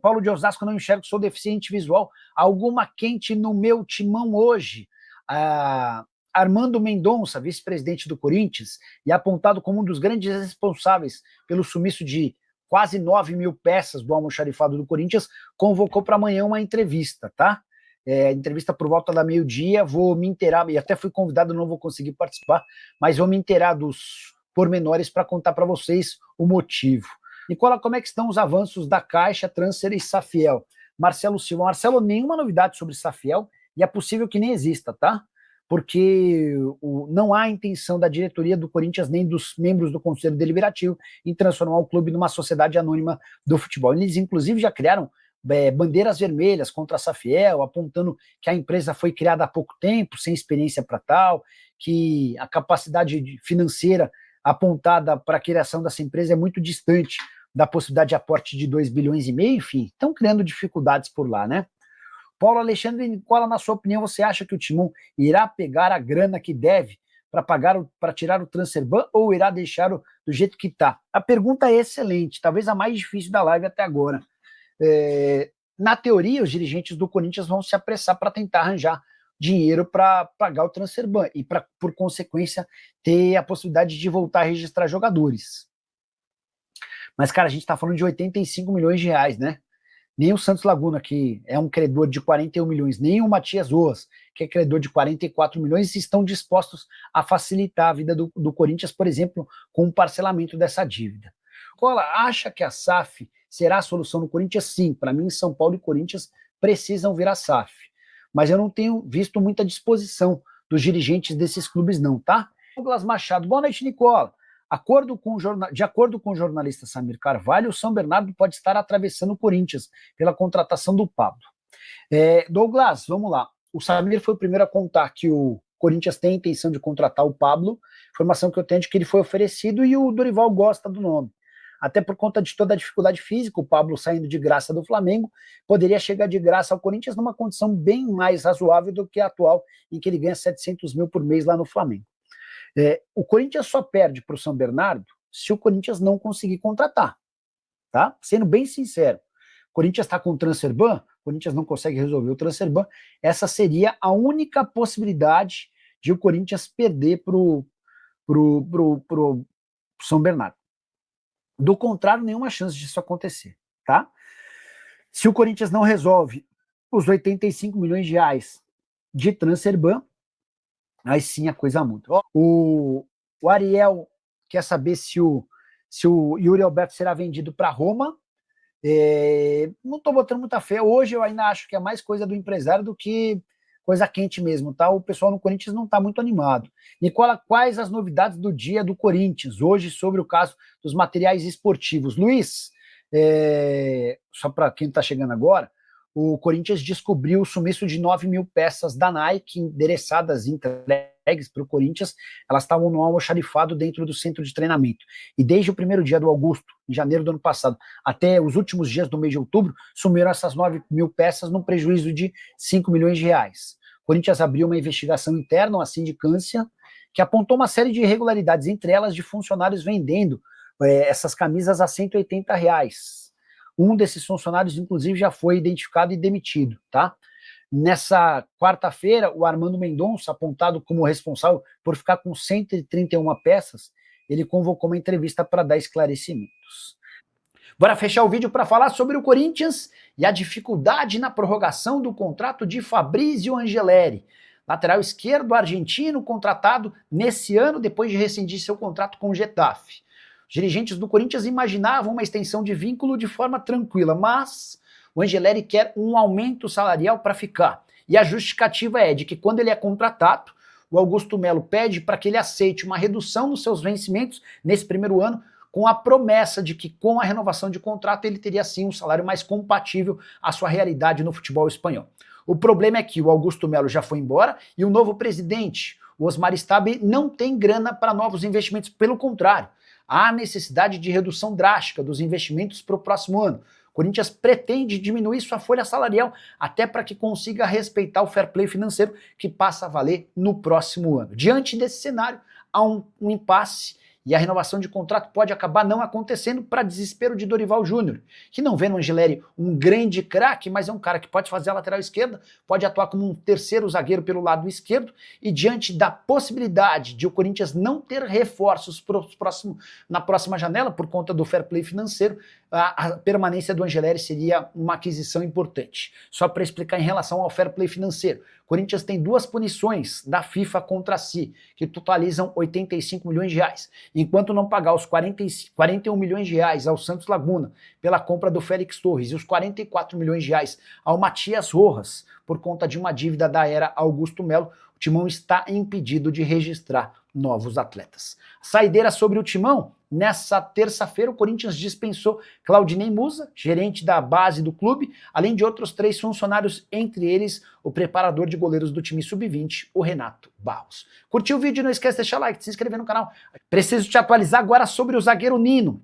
Paulo de Osasco, não enxergo, sou deficiente visual. Alguma quente no meu timão hoje. Armando Mendonça, vice-presidente do Corinthians, e apontado como um dos grandes responsáveis pelo sumiço de quase 9 mil peças do almoxarifado do Corinthians, convocou para amanhã uma entrevista, tá? Entrevista por volta da meio-dia, vou me inteirar, e até fui convidado, não vou conseguir participar, mas vou me inteirar dos pormenores para contar para vocês o motivo. Nicola, como é que estão os avanços da Caixa, Transfer e Safiel? Marcelo Silva. Marcelo, nenhuma novidade sobre Safiel, e é possível que nem exista, tá? Porque não há intenção da diretoria do Corinthians nem dos membros do Conselho Deliberativo em transformar o clube numa sociedade anônima do futebol. Eles, inclusive, já criaram bandeiras vermelhas contra a Safiel, apontando que a empresa foi criada há pouco tempo, sem experiência para tal, que a capacidade financeira apontada para a criação dessa empresa é muito distante da possibilidade de aporte de 2,5 bilhões, enfim, estão criando dificuldades por lá, né? Paulo Alexandre Nicola, na sua opinião, você acha que o Timão irá pegar a grana que deve para tirar o Transferban ou irá deixar do jeito que está? A pergunta é excelente, talvez a mais difícil da live até agora. Na teoria, os dirigentes do Corinthians vão se apressar para tentar arranjar dinheiro para pagar o Transferban e, por consequência, ter a possibilidade de voltar a registrar jogadores. Mas, cara, a gente está falando de 85 milhões de reais, né? Nem o Santos Laguna, que é um credor de 41 milhões, nem o Matias Roas, que é credor de 44 milhões, estão dispostos a facilitar a vida do Corinthians, por exemplo, com o parcelamento dessa dívida. Cola, acha que a SAF será a solução no Corinthians? Sim, para mim, São Paulo e Corinthians precisam virar SAF. Mas eu não tenho visto muita disposição dos dirigentes desses clubes não, tá? Douglas Machado, boa noite, Nicola. De acordo com o jornalista Samir Carvalho, o São Bernardo pode estar atravessando o Corinthians pela contratação do Pablo. Douglas, vamos lá. O Samir foi o primeiro a contar que o Corinthians tem a intenção de contratar o Pablo. Informação que eu tenho de que ele foi oferecido e o Dorival gosta do nome. Até por conta de toda a dificuldade física, o Pablo saindo de graça do Flamengo, poderia chegar de graça ao Corinthians numa condição bem mais razoável do que a atual, em que ele ganha 700 mil por mês lá no Flamengo. O Corinthians só perde para o São Bernardo se o Corinthians não conseguir contratar, tá? Sendo bem sincero, o Corinthians está com o Transferban, o Corinthians não consegue resolver o Transferban, essa seria a única possibilidade de o Corinthians perder pro São Bernardo. Do contrário, nenhuma chance disso acontecer, tá? Se o Corinthians não resolve os 85 milhões de reais de Transferban, aí sim a coisa muda. O Ariel quer saber se o Yuri Alberto será vendido para Roma. Não estou botando muita fé. Hoje eu ainda acho que é mais coisa do empresário do que coisa quente mesmo, tá? O pessoal no Corinthians não está muito animado. Nicola, quais as novidades do dia do Corinthians hoje sobre o caso dos materiais esportivos? Luiz, só para quem está chegando agora, o Corinthians descobriu o sumiço de 9 mil peças da Nike endereçadas, entregues para o Corinthians. Elas estavam no almoxarifado dentro do centro de treinamento. E desde o primeiro dia do Augusto, em janeiro do ano passado, até os últimos dias do mês de outubro, sumiram essas 9 mil peças num prejuízo de 5 milhões de reais. O Corinthians abriu uma investigação interna, uma sindicância, que apontou uma série de irregularidades, entre elas de funcionários vendendo essas camisas a R$180. Um desses funcionários, inclusive, já foi identificado e demitido, tá? Nessa quarta-feira, o Armando Mendonça, apontado como responsável por ficar com 131 peças, ele convocou uma entrevista para dar esclarecimentos. Bora fechar o vídeo para falar sobre o Corinthians e a dificuldade na prorrogação do contrato de Fabrício Angeleri, lateral esquerdo argentino contratado nesse ano depois de rescindir seu contrato com o Getafe. Os dirigentes do Corinthians imaginavam uma extensão de vínculo de forma tranquila, mas o Angeleri quer um aumento salarial para ficar. E a justificativa é de que quando ele é contratado, o Augusto Melo pede para que ele aceite uma redução nos seus vencimentos nesse primeiro ano, com a promessa de que com a renovação de contrato ele teria sim um salário mais compatível à sua realidade no futebol espanhol. O problema é que o Augusto Melo já foi embora e o novo presidente, o Osmar Stabile, não tem grana para novos investimentos, pelo contrário. Há necessidade de redução drástica dos investimentos para o próximo ano. O Corinthians pretende diminuir sua folha salarial até para que consiga respeitar o fair play financeiro que passa a valer no próximo ano. Diante desse cenário, há um impasse e a renovação de contrato pode acabar não acontecendo para desespero de Dorival Júnior, que não vê no Angelelli um grande craque, mas é um cara que pode fazer a lateral esquerda, pode atuar como um terceiro zagueiro pelo lado esquerdo, e diante da possibilidade de o Corinthians não ter reforços na próxima janela, por conta do fair play financeiro, a permanência do Angelelli seria uma aquisição importante. Só para explicar em relação ao fair play financeiro, o Corinthians tem duas punições da FIFA contra si, que totalizam 85 milhões de reais. Enquanto não pagar os 41 milhões de reais ao Santos Laguna pela compra do Félix Torres e os 44 milhões de reais ao Matias Rojas por conta de uma dívida da era Augusto Melo, o Timão está impedido de registrar novos atletas. Saideira sobre o Timão: nessa terça-feira o Corinthians dispensou Claudinei Musa, gerente da base do clube, além de outros 3 funcionários, entre eles o preparador de goleiros do time sub-20, o Renato Barros. Curtiu o vídeo? Não esquece de deixar like, de se inscrever no canal. Preciso te atualizar agora sobre o zagueiro Nino,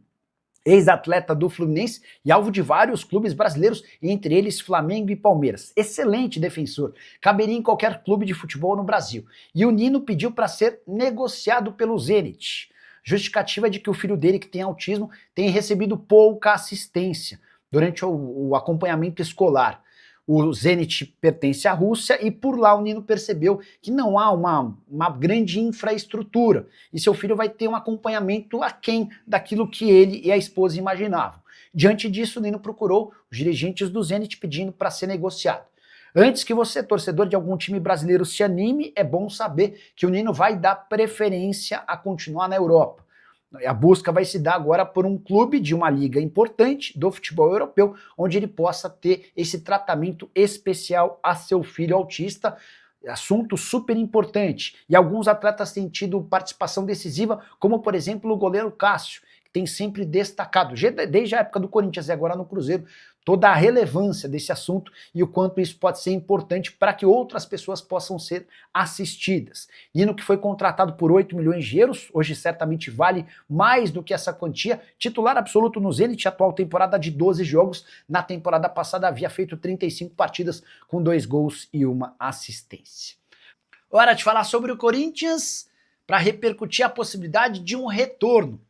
ex-atleta do Fluminense e alvo de vários clubes brasileiros, entre eles Flamengo e Palmeiras. Excelente defensor, caberia em qualquer clube de futebol no Brasil. E o Nino pediu para ser negociado pelo Zenit. Justificativa de que o filho dele, que tem autismo, tem recebido pouca assistência durante o acompanhamento escolar. O Zenit pertence à Rússia e por lá o Nino percebeu que não há uma grande infraestrutura e seu filho vai ter um acompanhamento aquém daquilo que ele e a esposa imaginavam. Diante disso, o Nino procurou os dirigentes do Zenit pedindo para ser negociado. Antes que você, torcedor de algum time brasileiro, se anime, é bom saber que o Nino vai dar preferência a continuar na Europa. A busca vai se dar agora por um clube de uma liga importante do futebol europeu, onde ele possa ter esse tratamento especial a seu filho autista, assunto super importante. E alguns atletas têm tido participação decisiva, como por exemplo o goleiro Cássio, que tem sempre destacado, desde a época do Corinthians e agora no Cruzeiro, toda a relevância desse assunto e o quanto isso pode ser importante para que outras pessoas possam ser assistidas. Nino, que foi contratado por 8 milhões de euros, hoje certamente vale mais do que essa quantia, titular absoluto no Zenit, atual temporada de 12 jogos, na temporada passada havia feito 35 partidas com 2 gols e 1 assistência. Hora de falar sobre o Corinthians, para repercutir a possibilidade de um retorno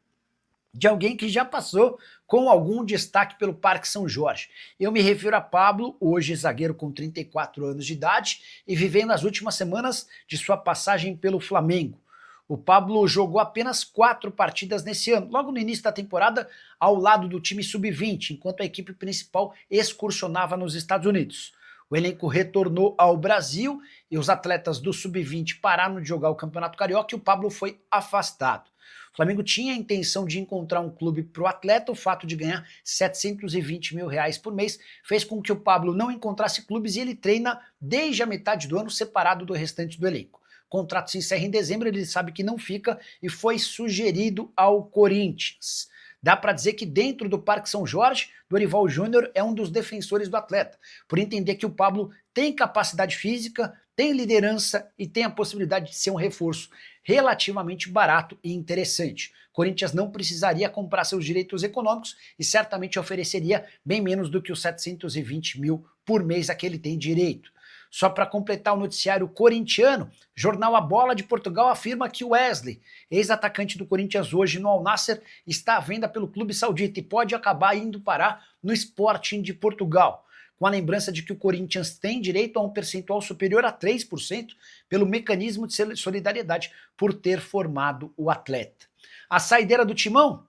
de alguém que já passou com algum destaque pelo Parque São Jorge. Eu me refiro a Pablo, hoje zagueiro com 34 anos de idade e vivendo as últimas semanas de sua passagem pelo Flamengo. O Pablo jogou apenas 4 partidas nesse ano, logo no início da temporada, ao lado do time sub-20, enquanto a equipe principal excursionava nos Estados Unidos. O elenco retornou ao Brasil e os atletas do sub-20 pararam de jogar o Campeonato Carioca e o Pablo foi afastado. O Flamengo tinha a intenção de encontrar um clube para o atleta. O fato de ganhar 720 mil reais por mês fez com que o Pablo não encontrasse clubes e ele treina desde a metade do ano separado do restante do elenco. O contrato se encerra em dezembro, ele sabe que não fica e foi sugerido ao Corinthians. Dá para dizer que dentro do Parque São Jorge, Dorival Júnior é um dos defensores do atleta, por entender que o Pablo tem capacidade física, tem liderança e tem a possibilidade de ser um reforço relativamente barato e interessante. O Corinthians não precisaria comprar seus direitos econômicos e certamente ofereceria bem menos do que os 720 mil por mês a que ele tem direito. Só para completar o noticiário corintiano, jornal A Bola de Portugal afirma que o Wesley, ex-atacante do Corinthians hoje no Al Nassr, está à venda pelo clube saudita e pode acabar indo parar no Sporting de Portugal, com a lembrança de que o Corinthians tem direito a um percentual superior a 3% pelo mecanismo de solidariedade por ter formado o atleta. A saideira do Timão?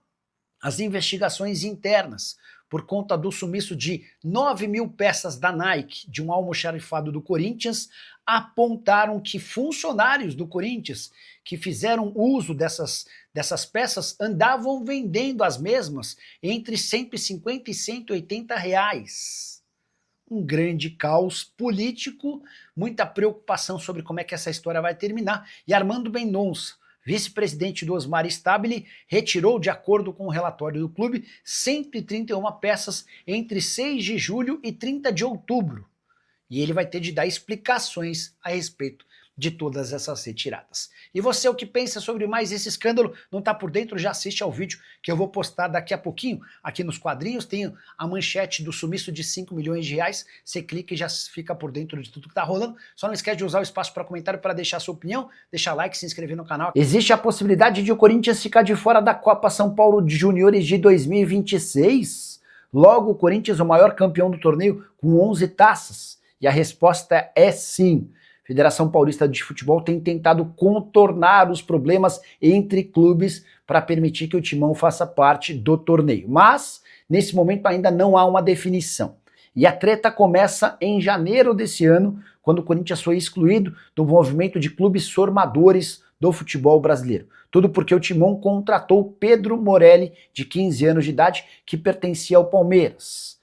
As investigações internas por conta do sumiço de 9 mil peças da Nike de um almoxarifado do Corinthians apontaram que funcionários do Corinthians que fizeram uso dessas peças andavam vendendo as mesmas entre 150 e 180 reais. Um grande caos político, muita preocupação sobre como é que essa história vai terminar, e Armando Mendonça, vice-presidente do Osmar Stabile, retirou, de acordo com o relatório do clube, 131 peças entre 6 de julho e 30 de outubro. E ele vai ter de dar explicações a respeito de todas essas retiradas. E você, o que pensa sobre mais esse escândalo? Não está por dentro? Já assiste ao vídeo que eu vou postar daqui a pouquinho. Aqui nos quadrinhos tem a manchete do sumiço de 5 milhões de reais. Você clica e já fica por dentro de tudo que está rolando. Só não esquece de usar o espaço para comentário para deixar sua opinião, deixar like, se inscrever no canal. Existe a possibilidade de o Corinthians ficar de fora da Copa São Paulo de Juniores de 2026? Logo, o Corinthians, o maior campeão do torneio, com 11 taças. E a resposta é sim. A Federação Paulista de Futebol tem tentado contornar os problemas entre clubes para permitir que o Timão faça parte do torneio. Mas, nesse momento, ainda não há uma definição. E a treta começa em janeiro desse ano, quando o Corinthians foi excluído do movimento de clubes formadores do futebol brasileiro. Tudo porque o Timão contratou Pedro Morelli, de 15 anos de idade, que pertencia ao Palmeiras.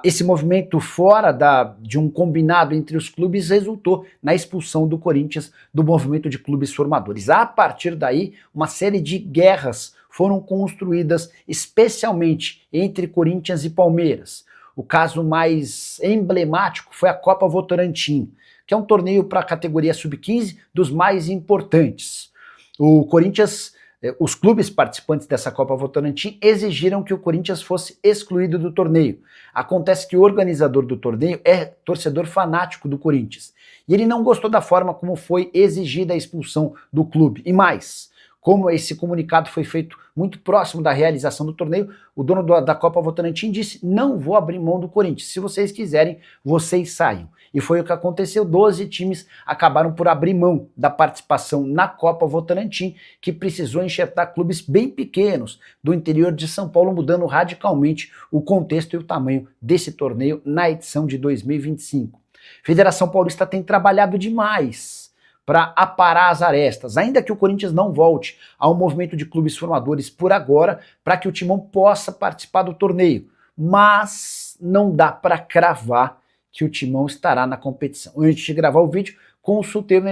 Esse movimento fora de um combinado entre os clubes resultou na expulsão do Corinthians do movimento de clubes formadores. A partir daí, uma série de guerras foram construídas especialmente entre Corinthians e Palmeiras. O caso mais emblemático foi a Copa Votorantim, que é um torneio para a categoria sub-15 dos mais importantes. O Corinthians, os clubes participantes dessa Copa Votorantim exigiram que o Corinthians fosse excluído do torneio. Acontece que o organizador do torneio é torcedor fanático do Corinthians. E ele não gostou da forma como foi exigida a expulsão do clube. E mais, como esse comunicado foi feito muito próximo da realização do torneio, o dono da Copa Votorantim disse: não vou abrir mão do Corinthians, se vocês quiserem, vocês saiam. E foi o que aconteceu, 12 times acabaram por abrir mão da participação na Copa Votorantim, que precisou enxertar clubes bem pequenos do interior de São Paulo, mudando radicalmente o contexto e o tamanho desse torneio na edição de 2025. A Federação Paulista tem trabalhado demais para aparar as arestas, ainda que o Corinthians não volte ao movimento de clubes formadores por agora, para que o Timão possa participar do torneio. Mas não dá para cravar que o Timão estará na competição. Antes de gravar o vídeo, consultei o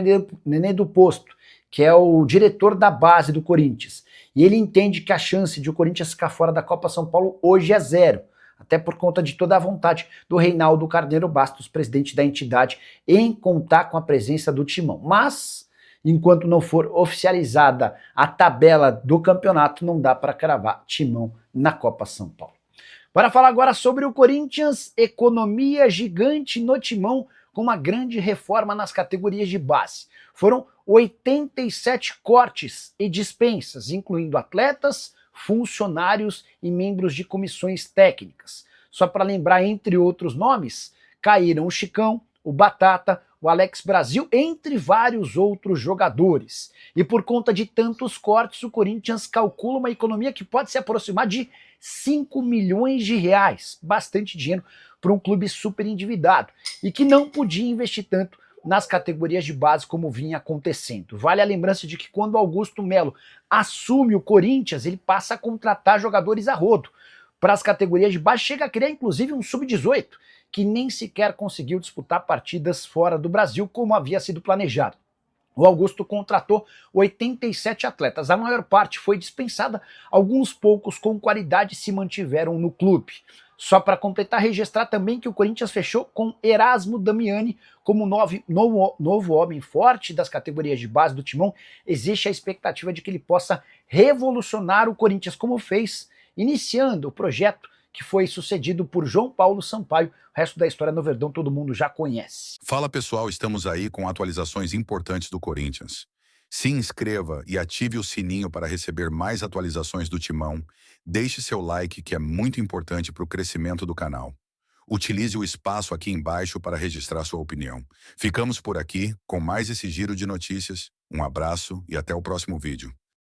Nenê do Posto, que é o diretor da base do Corinthians. E ele entende que a chance de o Corinthians ficar fora da Copa São Paulo hoje é zero. Até por conta de toda a vontade do Reinaldo Carneiro Bastos, presidente da entidade, em contar com a presença do Timão. Mas, enquanto não for oficializada a tabela do campeonato, não dá para cravar Timão na Copa São Paulo. Bora falar agora sobre o Corinthians, economia gigante no Timão, com uma grande reforma nas categorias de base. Foram 87 cortes e dispensas, incluindo atletas, funcionários e membros de comissões técnicas. Só para lembrar, entre outros nomes, caíram o Chicão, o Batata, o Alex Brasil, entre vários outros jogadores. E por conta de tantos cortes, o Corinthians calcula uma economia que pode se aproximar de 5 milhões de reais, bastante dinheiro para um clube super endividado, e que não podia investir tanto nas categorias de base como vinha acontecendo. Vale a lembrança de que quando Augusto Melo assume o Corinthians, ele passa a contratar jogadores a rodo. Para as categorias de base, chega a criar inclusive um sub-18, que nem sequer conseguiu disputar partidas fora do Brasil como havia sido planejado. O Augusto contratou 87 atletas, a maior parte foi dispensada, alguns poucos com qualidade se mantiveram no clube. Só para completar, registrar também que o Corinthians fechou com Erasmo Damiani como novo homem forte das categorias de base do Timão. Existe a expectativa de que ele possa revolucionar o Corinthians, como fez, iniciando o projeto que foi sucedido por João Paulo Sampaio. O resto da história no Verdão todo mundo já conhece. Fala pessoal, estamos aí com atualizações importantes do Corinthians. Se inscreva e ative o sininho para receber mais atualizações do Timão. Deixe seu like, que é muito importante para o crescimento do canal. Utilize o espaço aqui embaixo para registrar sua opinião. Ficamos por aqui com mais esse giro de notícias. Um abraço e até o próximo vídeo.